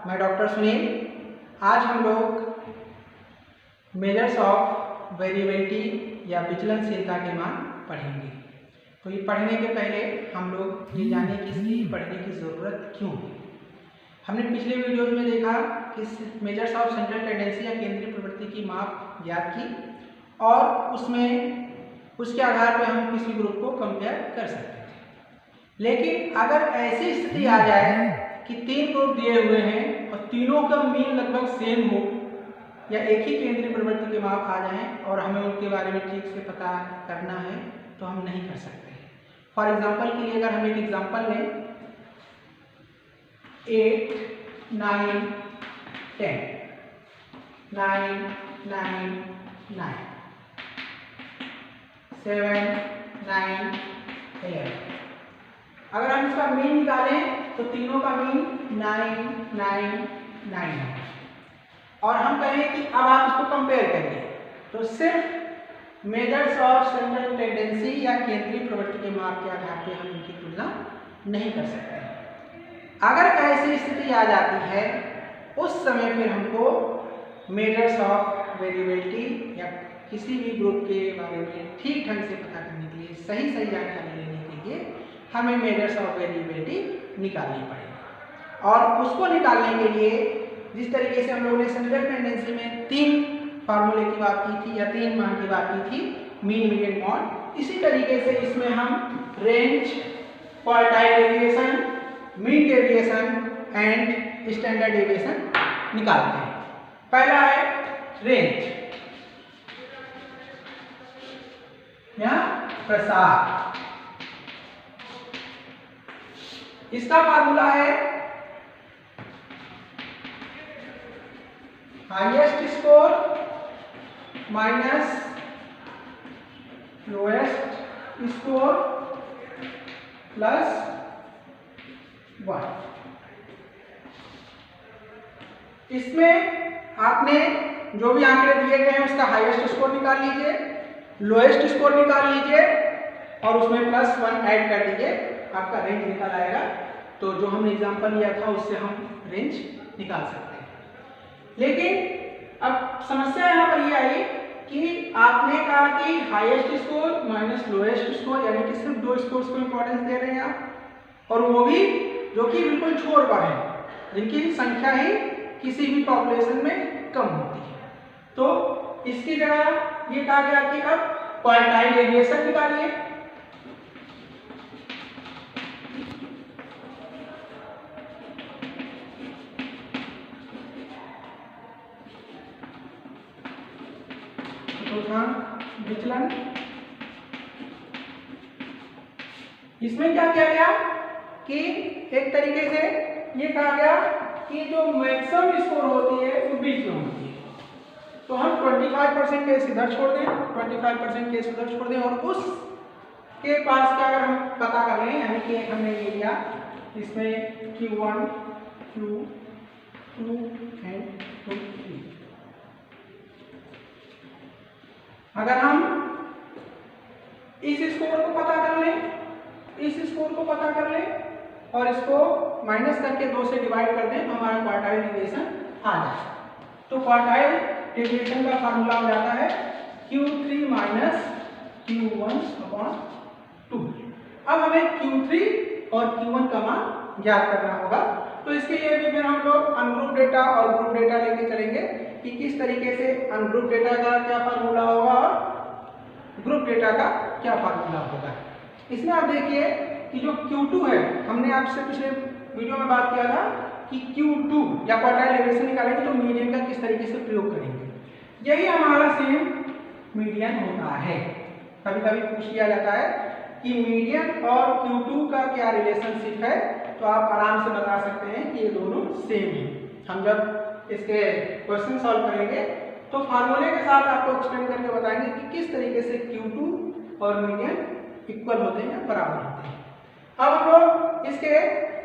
मैं डॉक्टर सुनील। आज हम लोग मेजर्स ऑफ वेरिएबिलिटी या विचलनशीलता के मान पढ़ेंगे। तो ये पढ़ने के पहले हम लोग ये जाने कि इसकी पढ़ने की ज़रूरत क्यों है। हमने पिछले वीडियोज में देखा कि मेजर्स ऑफ सेंट्रल टेंडेंसी या केंद्रीय प्रवृत्ति की माप ज्ञात की और उसमें उसके आधार पर हम किसी ग्रुप को कंपेयर कर सकते थे। लेकिन अगर ऐसी स्थिति आ जाए कि तीन ग्रुप दिए हुए हैं और तीनों का मीन लगभग सेम हो या एक ही केंद्रीय प्रवृत्ति के माप आ जाएं और हमें उनके बारे में ठीक से पता करना है तो हम नहीं कर सकते। फॉर एग्जांपल के लिए अगर हम एक एग्जांपल लें 8, 9, 10, 9, 9, 9, 7, 9, 11। अगर हम इसका मीन निकालें तो तीनों का मीन 9, 9, 9 है और हम कहें कि अब आप इसको कंपेयर करिए तो सिर्फ मेजर्स ऑफ सेंट्रल टेंडेंसी या केंद्रीय प्रवृत्ति के माप के आधार पर हम इनकी तुलना नहीं कर सकते। अगर ऐसी स्थिति आ जाती है उस समय फिर हमको मेजर्स ऑफ वेरिएबिलिटी या किसी भी ग्रुप के बारे में ठीक ढंग से पता करने के लिए सही जानकारी लेने के लिए हमें मेजर्स ऑफ वेरिएबिलिटी निकालनी पड़ेगी। और उसको निकालने के लिए जिस तरीके से हम लोगों ने सेंट्रल टेंडेंसी में 3 फार्मूले की बात की थी या 3 मान की बात की थी, मीन, मीडियन, मॉड, इसी तरीके से इसमें हम range, quartile deviation, mean deviation and standard deviation निकालते हैं। पहला है रेंज या प्रसार। इसका फार्मूला है highest score minus lowest score plus 1। इसमें आपने जो भी आंकड़े दिए गए हैं उसका हाईएस्ट स्कोर निकाल लीजिए, लोएस्ट स्कोर निकाल लीजिए और उसमें प्लस 1 ऐड कर दीजिए, आपका रेंज निकल आएगा। तो जो हमने एग्जांपल लिया था उससे हम रेंज निकाल सकते हैं। लेकिन अब समस्या यहाँ पर ये आई कि आपने कहा कि highest score minus lowest score, यानी कि सिर्फ 2 स्कोर्स को इंपॉर्टेंस दे रहे हैं आप, और वो भी जो कि बिल्कुल छोर पर है, जिनकी संख्या ही किसी भी पॉपुलेशन में कम होती है। तो इसकी जगह ये कहा गया कि अब क्वार्टाइल डेविएशन निकालिए। विचलन, इसमें क्या किया गया कि एक तरीके से ये कहा गया कि जो मैक्सिमम स्कोर होती है वो बीच में होती है। तो हम 25% केस इधर छोड़ दें, 25% केस उधर छोड़ दें और उस के पास क्या अगर हम पता कर लें, यानी कि हमने ये लिया इसमें Q1, Q2 एंड Q3। अगर हम इस स्कोर को पता कर लें, इस स्कोर को पता कर लें और इसको माइनस करके 2 से डिवाइड कर दें तो हमारा क्वार्टाइल डेविएशन आ जाए। तो क्वार्टाइल डेविएशन का फार्मूला हो जाता है Q3 माइनस Q1/2। अब हमें Q3 और Q1 का मान ज्ञात करना होगा। तो इसके लिए भी फिर हम लोग अनग्रुप डेटा और ग्रुप डेटा लेके चलेंगे कि किस तरीके से अनग्रुप डेटा का क्या फार्मूला होगा और ग्रुप डेटा का क्या फार्मूला होगा। इसमें आप देखिए कि जो Q2 है, हमने आपसे पिछले वीडियो में बात किया था कि Q2 या क्वार्टाइल डेविएशन निकालेंगे तो मीडियन का किस तरीके से प्रयोग करेंगे। यही हमारा सेम मीडियन होता है। कभी कभी पूछ लिया जाता है कि मीडियन और Q2 का क्या रिलेशनशिप है, तो आप आराम से बता सकते हैं कि ये दोनों सेम है। हम जब इसके क्वेश्चन सॉल्व करेंगे तो फार्मूले के साथ आपको एक्सप्लेन करके बताएंगे कि किस तरीके से Q2 और मीडियन इक्वल होते हैं या बराबर होते हैं। अब हम लोग इसके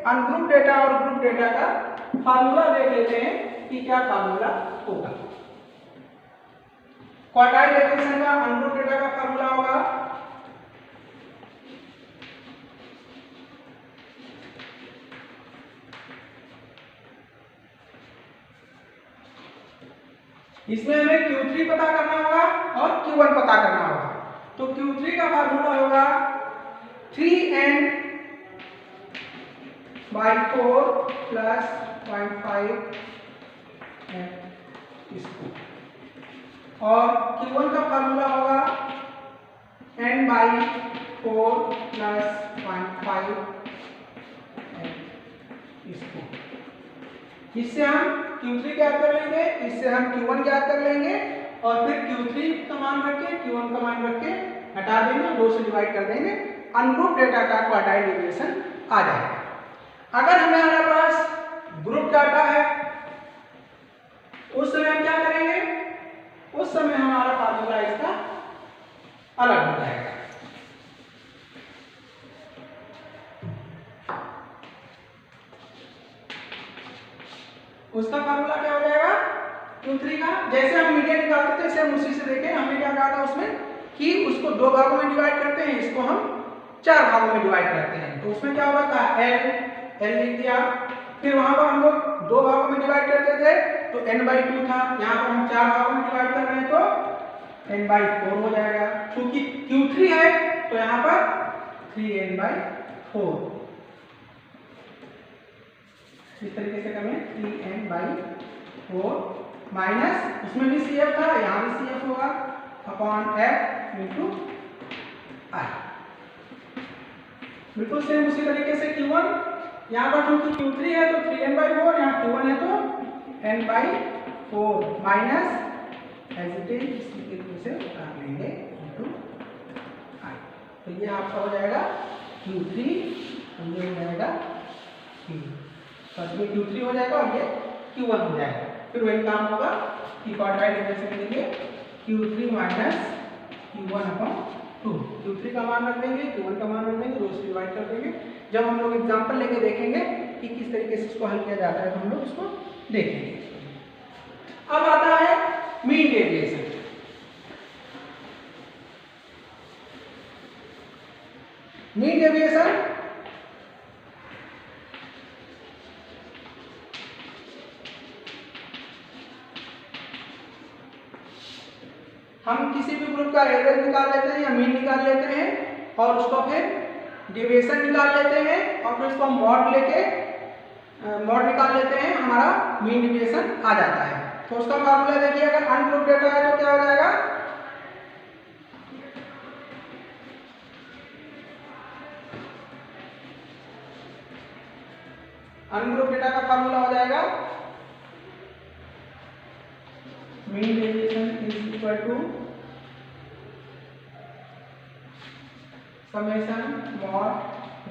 अनग्रुप डेटा और ग्रुप डेटा का फार्मूला देख लेते हैं कि क्या फार्मूला होगा। क्वार्टाइल डेविएशन का अनग्रुप डेटा का फार्मूला होगा इसमें हमें Q3 पता करना होगा और Q1 पता करना होगा। तो Q3 का फार्मूला होगा 3n/4 प्लस 0.5 इसको, और Q1 का फार्मूला होगा n/4 प्लस 0.5 इसको। इससे हम Q3 ज्ञात कर लेंगे, इससे हम Q1 ज्ञात कर लेंगे, और फिर Q3 का मान रख के Q1 का मान रख के हटा देंगे, 2 से डिवाइड कर देंगे, अनग्रुप डेटा का क्वार्टाइल डेविएशन आ जाएगा। अगर हमारे पास ग्रुप डाटा है उस समय हम क्या करेंगे, उस समय हमारा फार्मूला इसका अलग हो जाएगा। उसका फार्मूला क्या हो जाएगा Q3 का, जैसे हम मीडियन निकालते थे वैसे हम उसी से देखें। हमने क्या कहा था उसमें कि उसको 2 भागों में डिवाइड करते हैं, इसको हम 4 भागों में डिवाइड करते हैं। तो उसमें क्या होगा था L लिख दिया, फिर वहां पर हम लोग 2 भागों में डिवाइड करते थे तो n/2 था, यहाँ पर हम 4 भागों में डिवाइड कर रहे हैं तो n/4 हो जाएगा। क्योंकि Q3 है तो यहाँ पर 3n/4, इस तरीके से करें 3n/4 माइनस उसमें भी CF था, यहाँ भी CF होगा, अपॉन F इंटू I। बिल्कुल सेम उसी तरीके से Q1, यहाँ पर चूंकि Q3 है तो 3n/4, यहाँ Q1 है तो n/4 minus as it is इसी तरीके से उतार लेंगे इंटू I। तो ये आपका हो जाएगा Q3, और ये हो जाएगा Q, और ये Q3 हो जाएगा और ये Q1 हो जाएगा। फिर वही काम होगा कि क्वार्टाइल डेविएशन के लिए Q3 माइनस Q1/2, Q3 का मान रख देंगे, Q1 का मान रख देंगे, 2 से डिवाइड कर देंगे। जब हम लोग एग्जांपल लेके देखेंगे कि किस तरीके से इसको हल किया जाता है तो हम लोग इसको देखेंगे। अब आता है मीन डेविएशन। मीन डेविएशन हम किसी भी ग्रुप का एवरेज निकाल लेते हैं या मीन निकाल लेते हैं और उसको फिर डेविएशन निकाल लेते हैं और फिर उसको मॉड लेके मॉड निकाल लेते हैं, हमारा मीन डेविएशन आ जाता है। तो उसका फार्मूला देखिए, अगर अनग्रुप डेटा है तो क्या हो जाएगा, अनग्रुप डेटा का फार्मूला हो जाएगा mean deviation is equal to summation mod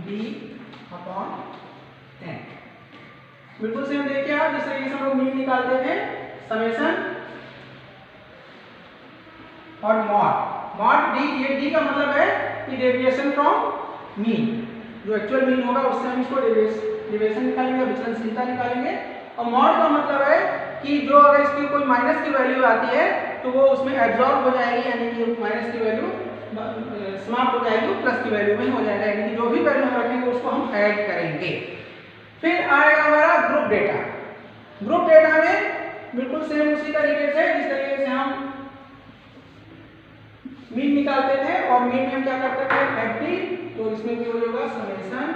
d upon n। बिल्कुल सेम देखिए आप, जिस तरीके से हम लोग मीन निकालते थे, समेशन और मॉड d, ये d का मतलब है कि डेविएशन फ्रॉम मीन, जो एक्चुअल मीन होगा उससे हम इसको डेविएशन निकालेंगे, विचलनशीलता निकालेंगे। और मॉड का मतलब है कि जो अगर इसकी कोई माइनस की वैल्यू आती है तो वो उसमें एब्जॉर्ब हो जाएगी, यानी कि माइनस की वैल्यू समाप्त हो जाएगी, प्लस की वैल्यू में हो जाएगा, यानी कि जो भी वैल्यू हम रखेंगे उसको हम ऐड करेंगे। फिर आएगा हमारा ग्रुप डेटा। ग्रुप डेटा में बिल्कुल सेम उसी तरीके से जिस तरीके से हम मीन निकालते थे, और मीन में हम क्या करते थे FD, तो इसमें भी होगा समेशन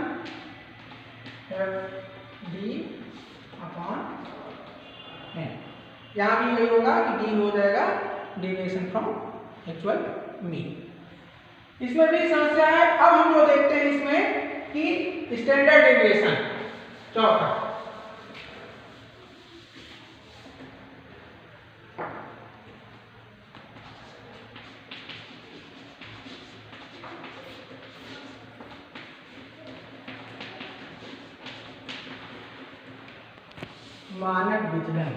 FD अपॉन n। यहाँ भी वही होगा कि d हो जाएगा डेविएशन फ्रॉम एक्चुअल मीन। इसमें भी समस्या है। अब हम जो देखते हैं इसमें कि स्टैंडर्ड डेविएशन, चौथा मानक विचलन।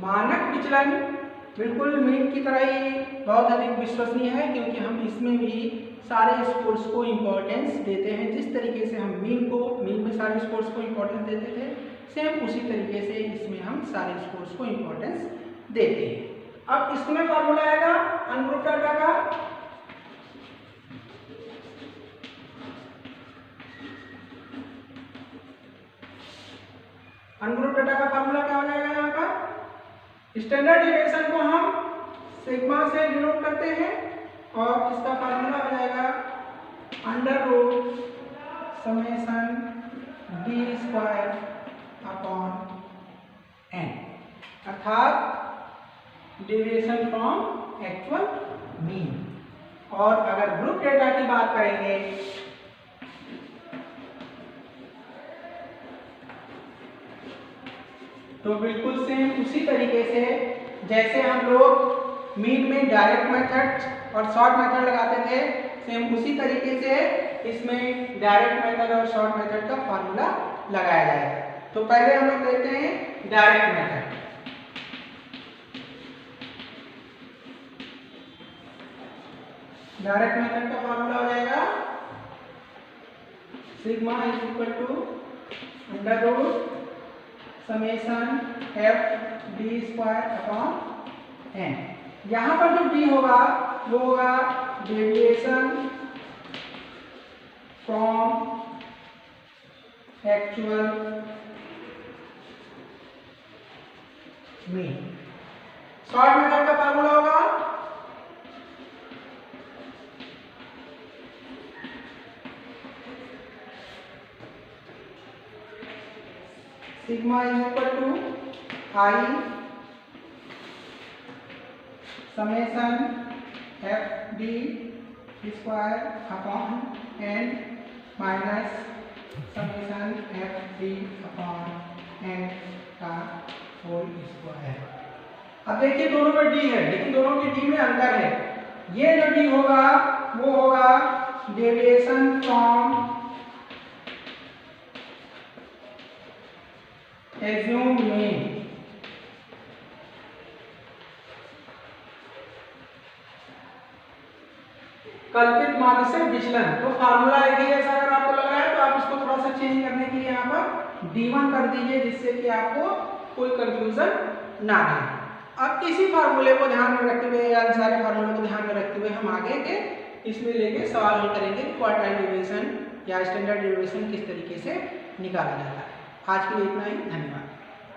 मानक विचलन बिल्कुल मीन की तरह ही बहुत अधिक विश्वसनीय है, क्योंकि हम इसमें भी सारे स्कोर्स को इम्पोर्टेंस देते हैं। जिस तरीके से हम मीन में सारे स्कोर्स को इम्पोर्टेंस देते थे, सेम उसी तरीके से इसमें हम सारे स्कोर्स को इम्पोर्टेंस देते हैं। अब इसमें फॉर्मूला आएगा अनग्रुप डाटा का अनग्रुप डेटा का फार्मूला क्या हो जाएगा यहाँ पर? स्टैंडर्ड डेविएशन को हम सिग्मा से डिनोट करते हैं और इसका फार्मूला हो जाएगा under root summation D square upon N, अर्थात डेविएशन फ्रॉम एक्चुअल मीन। और अगर ग्रुप डेटा की बात करेंगे तो बिल्कुल सेम उसी तरीके से जैसे हम लोग मीन में डायरेक्ट मेथड और शॉर्ट मेथड लगाते थे, सेम उसी तरीके से इसमें डायरेक्ट मेथड और शॉर्ट मेथड का फार्मूला लगाया जाएगा। तो पहले हम लोग देखते हैं डायरेक्ट मेथड। डायरेक्ट मेथड का फार्मूला हो जाएगा sigma is equal to under root summation F D square upon N. यहाँ पर जो डी होगा वो होगा deviation from actual mean. Short method का फार्मूला होगा sigma is equal to I summation F D square upon N minus summation F D upon N का whole square. अब देखिए दोनों में डी है लेकिन दोनों के डी में अंतर है। ये जो डी होगा वो होगा डेविएशन फ्रॉम एज्यूम मीन। कल्पित माध्य से विचलन। तो फार्मूला एक ही जैसा अगर आपको लग रहा है तो आप इसको थोड़ा सा चेंज करने के लिए यहाँ पर D1 कर दीजिए जिससे कि आपको कोई कंफ्यूजन ना रहे। अब इसी फार्मूले को ध्यान में रखते हुए या सारे फार्मूले को ध्यान में रखते हुए हम आगे के इसमें लेके सवाल हल करेंगे क्वार्टाइल डेविएशन या स्टैंडर्ड डेविएशन किस तरीके से निकाला जाता है। आज के लिए इतना ही, धन्यवाद।